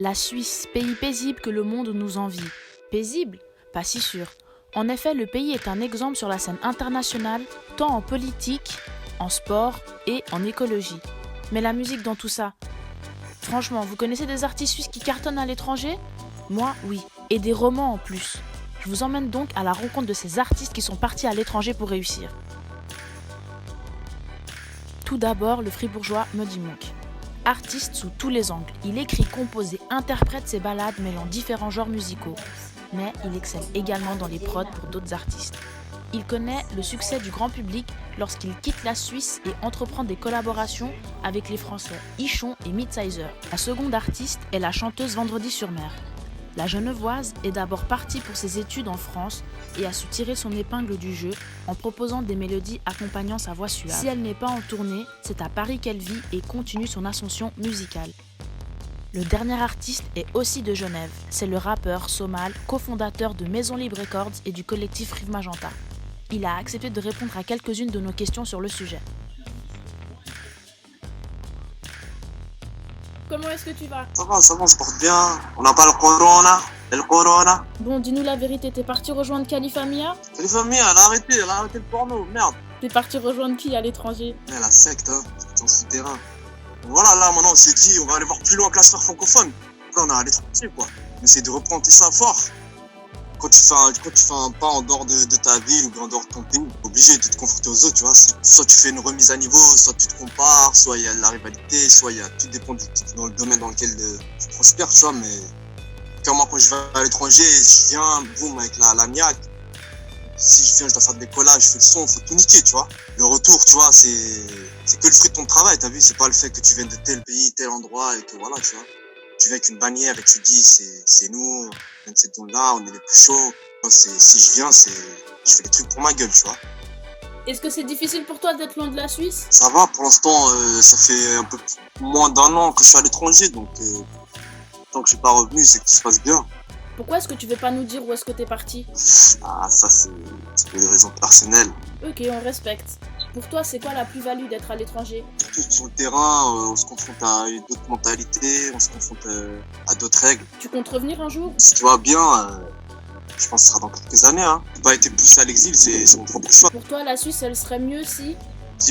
La Suisse, pays paisible que le monde nous envie. Paisible? Pas si sûr. En effet, le pays est un exemple sur la scène internationale, tant en politique, en sport et en écologie. Mais la musique dans tout ça? Franchement, vous connaissez des artistes suisses qui cartonnent à l'étranger? Moi, oui. Et des romans en plus. Je vous emmène donc à la rencontre de ces artistes qui sont partis à l'étranger pour réussir. Tout d'abord, le fribourgeois Muddy Monk. Artiste sous tous les angles, il écrit, compose et interprète ses ballades mêlant différents genres musicaux. Mais il excelle également dans les prods pour d'autres artistes. Il connaît le succès du grand public lorsqu'il quitte la Suisse et entreprend des collaborations avec les Français Ichon et Midsizer. La seconde artiste est la chanteuse Vendredi-sur-Mer. La Genevoise est d'abord partie pour ses études en France et a su tirer son épingle du jeu en proposant des mélodies accompagnant sa voix suave. Si elle n'est pas en tournée, c'est à Paris qu'elle vit et continue son ascension musicale. Le dernier artiste est aussi de Genève. C'est le rappeur Somal, cofondateur de Maison Libre Records et du collectif Rive Magenta. Il a accepté de répondre à quelques-unes de nos questions sur le sujet. Comment est-ce que tu vas? Ça va, on se porte bien. On n'a pas le corona. Et le corona. Bon, dis-nous la vérité, t'es parti rejoindre Khalifa Mia? Khalifa Mia, elle a arrêté le porno, merde. T'es parti rejoindre qui à l'étranger? La secte, hein, c'est en souterrain. Voilà, là, maintenant, on s'est dit, on va aller voir plus loin que la sphère francophone. Là, on est à l'étranger, quoi. On essaie de reprendre ça fort. Quand tu fais un pas en dehors de ta ville ou en dehors de ton pays, t'es obligé de te confronter aux autres, tu vois. Soit tu fais une remise à niveau, soit tu te compares, soit il y a de la rivalité, soit il y a tout dépend dans le domaine dans lequel tu prospères, tu vois. Mais clairement, quand je vais à l'étranger, je viens, boum, avec la niaque. Si je viens, je dois faire des collages, je fais le son, faut tout niquer, tu vois. Le retour, tu vois, c'est que le fruit de ton travail, t'as vu. C'est pas le fait que tu viennes de tel pays, tel endroit et que voilà, tu vois. Tu viens avec une bannière et tu dis c'est nous, on vient de cette zone-là, on est les plus chauds. Si je viens, je fais des trucs pour ma gueule, tu vois. Est-ce que c'est difficile pour toi d'être loin de la Suisse? Ça va, pour l'instant, ça fait un peu moins d'1 an que je suis à l'étranger, donc tant que je suis pas revenu, c'est que tout se passe bien. Pourquoi est-ce que tu veux pas nous dire où est-ce que t'es parti? Ah, ça c'est pour des raisons personnelles. Ok, on respecte. Pour toi, c'est quoi la plus-value d'être à l'étranger? Surtout sur le terrain, on se confronte à d'autres mentalités, on se confronte à d'autres règles. Tu comptes revenir un jour? Si tu vas bien, je pense que ce sera dans quelques années. Hein. J'ai pas été poussé à l'exil, c'est mon propre choix. Pour toi, la Suisse, elle serait mieux si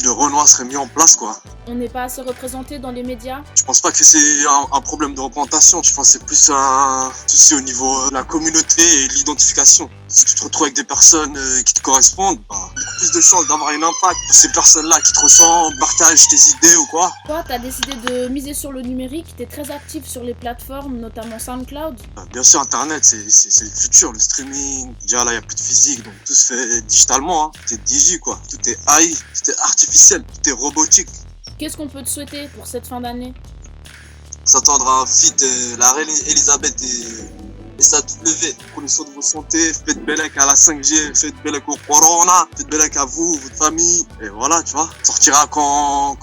le Renoir serait mis en place, quoi. On n'est pas assez représenté dans les médias? Je pense pas que c'est un problème de représentation. Je pense que c'est plus un souci au niveau de la communauté et de l'identification. Si tu te retrouves avec des personnes qui te correspondent, beaucoup plus de chances d'avoir un impact. Ces personnes-là qui te ressemblent, partagent tes idées ou quoi. Toi, t'as décidé de miser sur le numérique. T'es très actif sur les plateformes, notamment SoundCloud. Bien sûr, Internet, c'est le futur, le streaming. Déjà là, il n'y a plus de physique, donc tout se fait digitalement. Hein. Tout est digi, quoi. Tout est AI, tout est artificiel, tout est robotique. Qu'est-ce qu'on peut te souhaiter pour cette fin d'année? S'attendre à un feat, la reine Elisabeth et sa W. Prenez soin de vos santé, faites bellec à la 5G, faites bellec au Corona, faites bellec à vous, votre famille. Et voilà, tu vois, sortira quand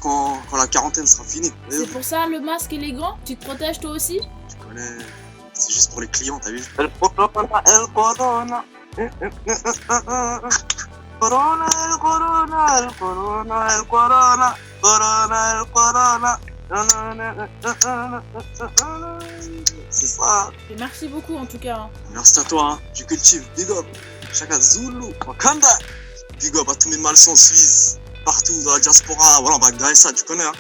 la quarantaine sera finie. C'est pour ça le masque et les gants? Tu te protèges toi aussi? Tu connais, c'est juste pour les clients, t'as vu? El Corona, El Corona. Corona, El Corona, El Corona, El Corona, Corona, El Corona. C'est ça. Et merci beaucoup en tout cas. Merci à toi, hein. Je cultive. Big up. Chaka Zulu. Wakanda. Big up à tous mes malsons suisses. Partout dans la diaspora. Voilà, on va garer ça, tu connais, hein.